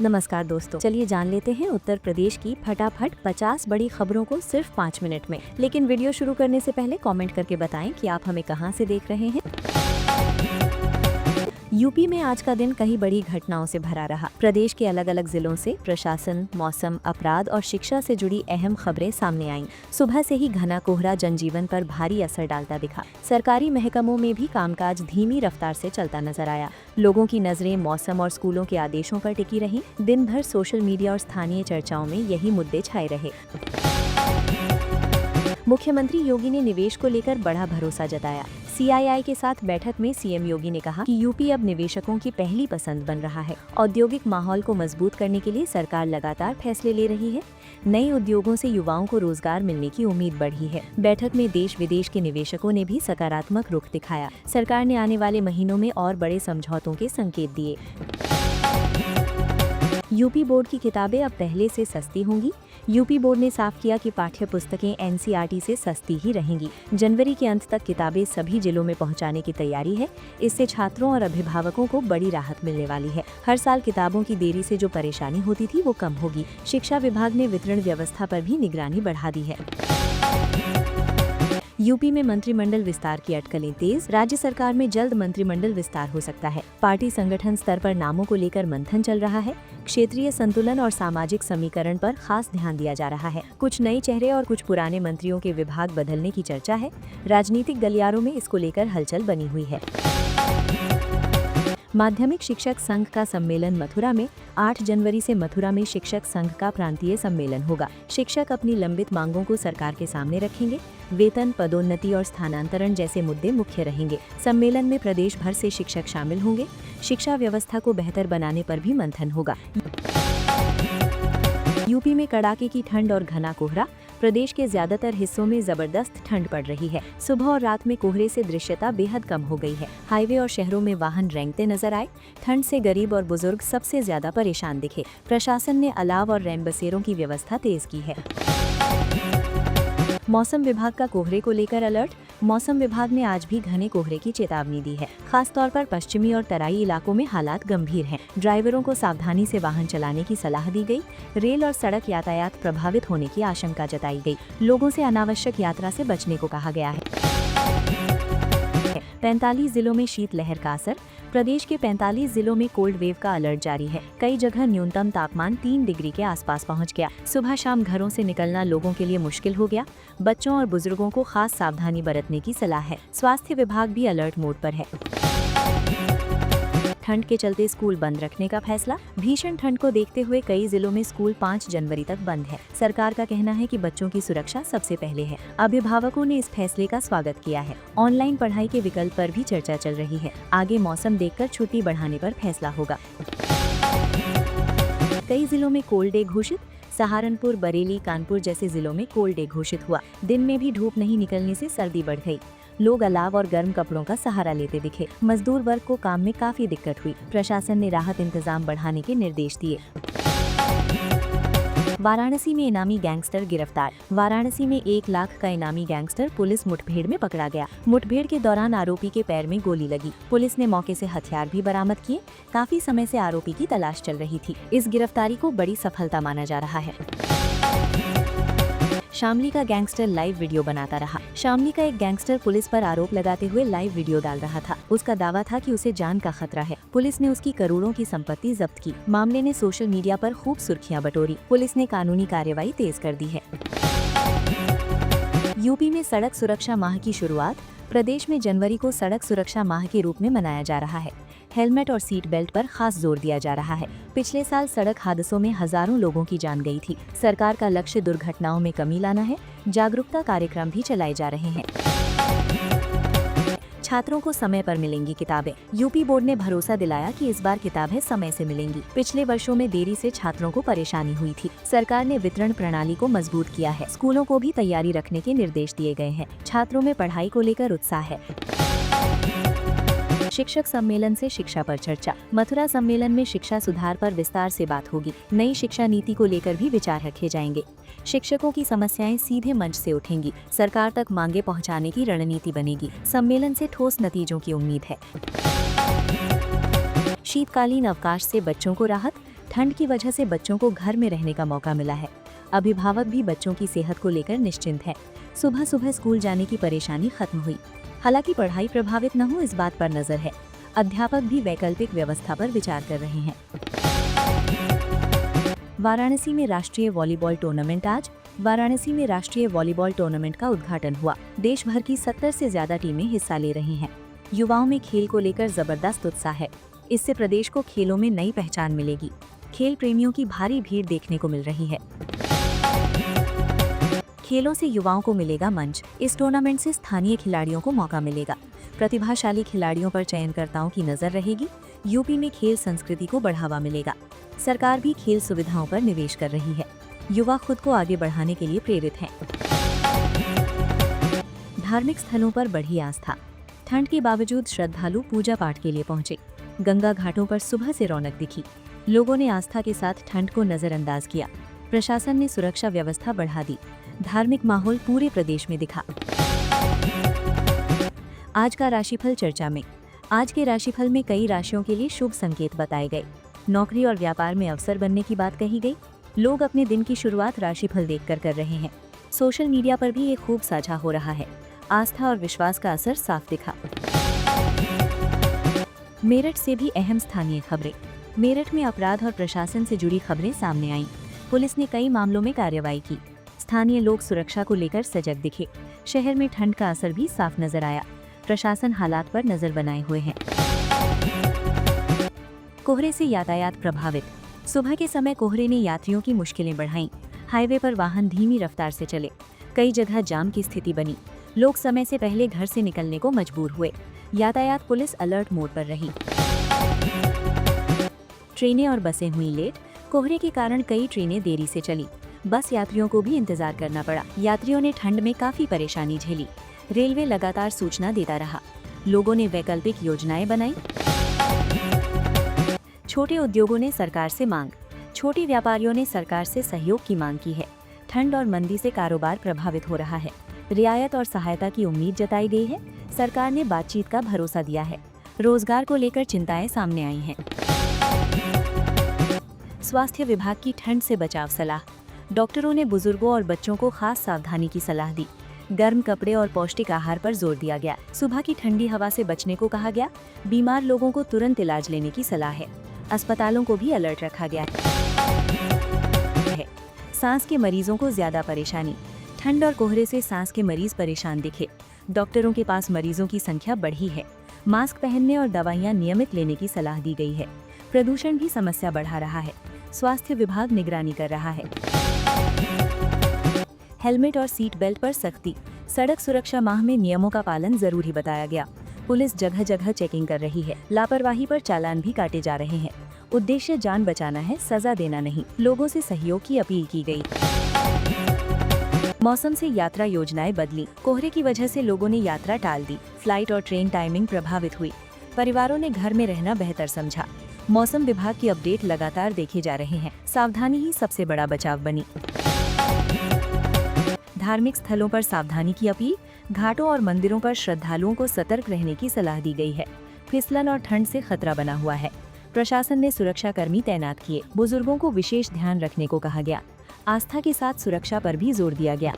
नमस्कार दोस्तों, चलिए जान लेते हैं उत्तर प्रदेश की फटाफट 50 बड़ी खबरों को सिर्फ 5 मिनट में। लेकिन वीडियो शुरू करने से पहले कमेंट करके बताएं कि आप हमें कहां से देख रहे हैं। यूपी में आज का दिन कई बड़ी घटनाओं से भरा रहा। प्रदेश के अलग अलग जिलों से प्रशासन, मौसम, अपराध और शिक्षा से जुड़ी अहम खबरें सामने आईं। सुबह से ही घना कोहरा जनजीवन पर भारी असर डालता दिखा। सरकारी महकमों में भी कामकाज धीमी रफ्तार से चलता नजर आया। लोगों की नजरें मौसम और स्कूलों के आदेशों पर टिकी रहीं। दिन भर सोशल मीडिया और स्थानीय चर्चाओं में यही मुद्दे छाए रहे। मुख्यमंत्री योगी ने निवेश को लेकर बड़ा भरोसा जताया। सीआईआई के साथ बैठक में सीएम योगी ने कहा कि यूपी अब निवेशकों की पहली पसंद बन रहा है। औद्योगिक माहौल को मजबूत करने के लिए सरकार लगातार फैसले ले रही है। नए उद्योगों से युवाओं को रोजगार मिलने की उम्मीद बढ़ी है। बैठक में देश विदेश के निवेशकों ने भी सकारात्मक रुख दिखाया। सरकार ने आने वाले महीनों में और बड़े समझौतों के संकेत दिए। यूपी बोर्ड की किताबें अब पहले से सस्ती होंगी। यूपी बोर्ड ने साफ किया कि पाठ्य पुस्तकें एनसीईआरटी से सस्ती ही रहेंगी। जनवरी के अंत तक किताबें सभी जिलों में पहुंचाने की तैयारी है। इससे छात्रों और अभिभावकों को बड़ी राहत मिलने वाली है। हर साल किताबों की देरी से जो परेशानी होती थी वो कम होगी। शिक्षा विभाग ने वितरण व्यवस्था पर भी निगरानी बढ़ा दी है। यूपी में मंत्रिमंडल विस्तार की अटकलें तेज। राज्य सरकार में जल्द मंत्रिमंडल विस्तार हो सकता है। पार्टी संगठन स्तर पर नामों को लेकर मंथन चल रहा है। क्षेत्रीय संतुलन और सामाजिक समीकरण पर खास ध्यान दिया जा रहा है। कुछ नए चेहरे और कुछ पुराने मंत्रियों के विभाग बदलने की चर्चा है। राजनीतिक गलियारों में इसको लेकर हलचल बनी हुई है। माध्यमिक शिक्षक संघ का सम्मेलन मथुरा में। 8 जनवरी से मथुरा में शिक्षक संघ का प्रांतीय सम्मेलन होगा। शिक्षक अपनी लंबित मांगों को सरकार के सामने रखेंगे। वेतन, पदोन्नति और स्थानांतरण जैसे मुद्दे मुख्य रहेंगे। सम्मेलन में प्रदेश भर से शिक्षक शामिल होंगे। शिक्षा व्यवस्था को बेहतर बनाने पर भी मंथन होगा। यूपी में कड़ाके की ठंड और घना कोहरा। प्रदेश के ज्यादातर हिस्सों में जबरदस्त ठंड पड़ रही है। सुबह और रात में कोहरे से दृश्यता बेहद कम हो गई है। हाईवे और शहरों में वाहन रेंगते नजर आए। ठंड से गरीब और बुजुर्ग सबसे ज्यादा परेशान दिखे। प्रशासन ने अलाव और रैनबसेरों की व्यवस्था तेज की है। मौसम विभाग का कोहरे को लेकर अलर्ट। मौसम विभाग ने आज भी घने कोहरे की चेतावनी दी है। खास तौर पर पश्चिमी और तराई इलाकों में हालात गंभीर हैं। ड्राइवरों को सावधानी से वाहन चलाने की सलाह दी गई। रेल और सड़क यातायात प्रभावित होने की आशंका जताई गई। लोगों से अनावश्यक यात्रा से बचने को कहा गया है। 45 जिलों में शीतलहर का असर। प्रदेश के 45 जिलों में कोल्ड वेव का अलर्ट जारी है। कई जगह न्यूनतम तापमान 3 डिग्री के आसपास पहुंच गया। सुबह शाम घरों से निकलना लोगों के लिए मुश्किल हो गया। बच्चों और बुजुर्गों को खास सावधानी बरतने की सलाह है। स्वास्थ्य विभाग भी अलर्ट मोड पर है। ठंड के चलते स्कूल बंद रखने का फैसला। भीषण ठंड को देखते हुए कई जिलों में स्कूल 5 जनवरी तक बंद है। सरकार का कहना है कि बच्चों की सुरक्षा सबसे पहले है। अभिभावकों ने इस फैसले का स्वागत किया है। ऑनलाइन पढ़ाई के विकल्प पर भी चर्चा चल रही है। आगे मौसम देखकर छुट्टी बढ़ाने पर फैसला होगा। कई जिलों में कोल्ड डे घोषित। सहारनपुर, बरेली, कानपुर जैसे जिलों में कोल्ड डे घोषित हुआ। दिन में भी धूप नहीं निकलने से सर्दी बढ़ गई। लोग अलाव और गर्म कपड़ों का सहारा लेते दिखे। मजदूर वर्ग को काम में काफी दिक्कत हुई। प्रशासन ने राहत इंतजाम बढ़ाने के निर्देश दिए। वाराणसी में इनामी गैंगस्टर गिरफ्तार। वाराणसी में 1 लाख का इनामी गैंगस्टर पुलिस मुठभेड़ में पकड़ा गया। मुठभेड़ के दौरान आरोपी के पैर में गोली लगी। पुलिस ने मौके से हथियार भी बरामद किए। काफी समय से आरोपी की तलाश चल रही थी। इस गिरफ्तारी को बड़ी सफलता माना जा रहा है। शामली का गैंगस्टर लाइव वीडियो बनाता रहा। शामली का एक गैंगस्टर पुलिस पर आरोप लगाते हुए लाइव वीडियो डाल रहा था। उसका दावा था कि उसे जान का खतरा है। पुलिस ने उसकी करोड़ों की संपत्ति जब्त की। मामले ने सोशल मीडिया पर खूब सुर्खियां बटोरी। पुलिस ने कानूनी कार्रवाई तेज कर दी है। यूपी में सड़क सुरक्षा माह की शुरुआत। प्रदेश में जनवरी को सड़क सुरक्षा माह के रूप में मनाया जा रहा है। हेलमेट और सीट बेल्ट पर खास जोर दिया जा रहा है। पिछले साल सड़क हादसों में हजारों लोगों की जान गई थी। सरकार का लक्ष्य दुर्घटनाओं में कमी लाना है। जागरूकता कार्यक्रम भी चलाए जा रहे हैं। छात्रों को समय पर मिलेंगी किताबें। यूपी बोर्ड ने भरोसा दिलाया कि इस बार किताबें समय से मिलेंगी। पिछले वर्षों में देरी से छात्रों को परेशानी हुई थी। सरकार ने वितरण प्रणाली को मजबूत किया है। स्कूलों को भी तैयारी रखने के निर्देश दिए गए हैं। छात्रों में पढ़ाई को लेकर उत्साह है। शिक्षक सम्मेलन से शिक्षा पर चर्चा। मथुरा सम्मेलन में शिक्षा सुधार पर विस्तार से बात होगी। नई शिक्षा नीति को लेकर भी विचार रखे जाएंगे। शिक्षकों की समस्याएं सीधे मंच से उठेंगी। सरकार तक मांगे पहुंचाने की रणनीति बनेगी। सम्मेलन से ठोस नतीजों की उम्मीद है। शीतकालीन अवकाश से बच्चों को राहत। ठंड की वजह से बच्चों को घर में रहने का मौका मिला है। अभिभावक भी बच्चों की सेहत को लेकर निश्चिंत है। सुबह सुबह स्कूल जाने की परेशानी खत्म हुई। हालांकि पढ़ाई प्रभावित न हो, इस बात पर नजर है। अध्यापक भी वैकल्पिक व्यवस्था पर विचार कर रहे हैं। वाराणसी में राष्ट्रीय वॉलीबॉल टूर्नामेंट आज वाराणसी में राष्ट्रीय वॉलीबॉल टूर्नामेंट का उद्घाटन हुआ। देश भर की 70 से ज्यादा टीमें हिस्सा ले रही हैं। युवाओं में खेल को लेकर जबरदस्त उत्साह है। इससे प्रदेश को खेलों में नई पहचान मिलेगी। खेल प्रेमियों की भारी भीड़ देखने को मिल रही है। खेलों से युवाओं को मिलेगा मंच। इस टूर्नामेंट से स्थानीय खिलाड़ियों को मौका मिलेगा। प्रतिभाशाली खिलाड़ियों पर चयनकर्ताओं की नजर रहेगी। यूपी में खेल संस्कृति को बढ़ावा मिलेगा। सरकार भी खेल सुविधाओं पर निवेश कर रही है। युवा खुद को आगे बढ़ाने के लिए प्रेरित हैं। धार्मिक स्थलों पर बढ़ी आस्था। ठंड के बावजूद श्रद्धालु पूजा पाठ के लिए पहुंचे। गंगा घाटों पर सुबह से रौनक दिखी। लोगों ने आस्था के साथ ठंड को नजरअंदाज किया। प्रशासन ने सुरक्षा व्यवस्था बढ़ा दी। धार्मिक माहौल पूरे प्रदेश में दिखा। आज का राशिफल चर्चा में। आज के राशिफल में कई राशियों के लिए शुभ संकेत बताए गए। नौकरी और व्यापार में अवसर बनने की बात कही गई। लोग अपने दिन की शुरुआत राशिफल देखकर कर रहे हैं। सोशल मीडिया पर भी ये खूब साझा हो रहा है। आस्था और विश्वास का असर साफ दिखा। मेरठ से भी अहम स्थानीय खबरें। मेरठ में अपराध और प्रशासन से जुड़ी खबरें सामने आईं। पुलिस ने कई मामलों में कार्रवाई की। स्थानीय लोग सुरक्षा को लेकर सजग दिखे। शहर में ठंड का असर भी साफ नजर आया। प्रशासन हालात पर नजर बनाए हुए है। कोहरे से यातायात प्रभावित। सुबह के समय कोहरे ने यात्रियों की मुश्किलें बढ़ाईं। हाईवे पर वाहन धीमी रफ्तार से चले। कई जगह जाम की स्थिति बनी। लोग समय से पहले घर से निकलने को मजबूर हुए। यातायात पुलिस अलर्ट मोड पर रही। ट्रेनें और बसें हुई लेट। कोहरे के कारण कई ट्रेनें देरी से चली। बस यात्रियों को भी इंतजार करना पड़ा। यात्रियों ने ठंड में काफी परेशानी झेली। रेलवे लगातार सूचना देता रहा। लोगों ने वैकल्पिक योजनाएं बनाई। छोटे उद्योगों ने सरकार से मांग। छोटे व्यापारियों ने सरकार से सहयोग की मांग की है। ठंड और मंदी से कारोबार प्रभावित हो रहा है। रियायत और सहायता की उम्मीद जताई गई है। सरकार ने बातचीत का भरोसा दिया है। रोजगार को लेकर चिंताएं सामने आई हैं। स्वास्थ्य विभाग की ठंड से बचाव सलाह। डॉक्टरों ने बुजुर्गों और बच्चों को खास सावधानी की सलाह दी। गर्म कपड़े और पौष्टिक आहार पर जोर दिया गया। सुबह की ठंडी हवा से बचने को कहा गया। बीमार लोगों को तुरंत इलाज लेने की सलाह है। अस्पतालों को भी अलर्ट रखा गया है। सांस के मरीजों को ज्यादा परेशानी। ठंड और कोहरे से सांस के मरीज परेशान दिखे। डॉक्टरों के पास मरीजों की संख्या बढ़ी है। मास्क पहनने और दवाइयां नियमित लेने की सलाह दी गई है। प्रदूषण भी समस्या बढ़ा रहा है। स्वास्थ्य विभाग निगरानी कर रहा है। हेलमेट और सीट बेल्ट पर सख्ती। सड़क सुरक्षा माह में नियमों का पालन जरूरी बताया गया। पुलिस जगह जगह चेकिंग कर रही है। लापरवाही पर चालान भी काटे जा रहे हैं। उद्देश्य जान बचाना है, सजा देना नहीं। लोगों से सहयोग की अपील की गई। मौसम से यात्रा योजनाएं बदली। कोहरे की वजह से लोगों ने यात्रा टाल दी। फ्लाइट और ट्रेन टाइमिंग प्रभावित हुई। परिवारों ने घर में रहना बेहतर समझा। मौसम विभाग की अपडेट लगातार देखे जा रहे हैं। सावधानी ही सबसे बड़ा बचाव बनी। धार्मिक स्थलों पर सावधानी की अपील। घाटों और मंदिरों पर श्रद्धालुओं को सतर्क रहने की सलाह दी गई है। फिसलन और ठंड से खतरा बना हुआ है। प्रशासन ने सुरक्षा कर्मी तैनात किए। बुजुर्गों को विशेष ध्यान रखने को कहा गया। आस्था के साथ सुरक्षा पर भी जोर दिया गया।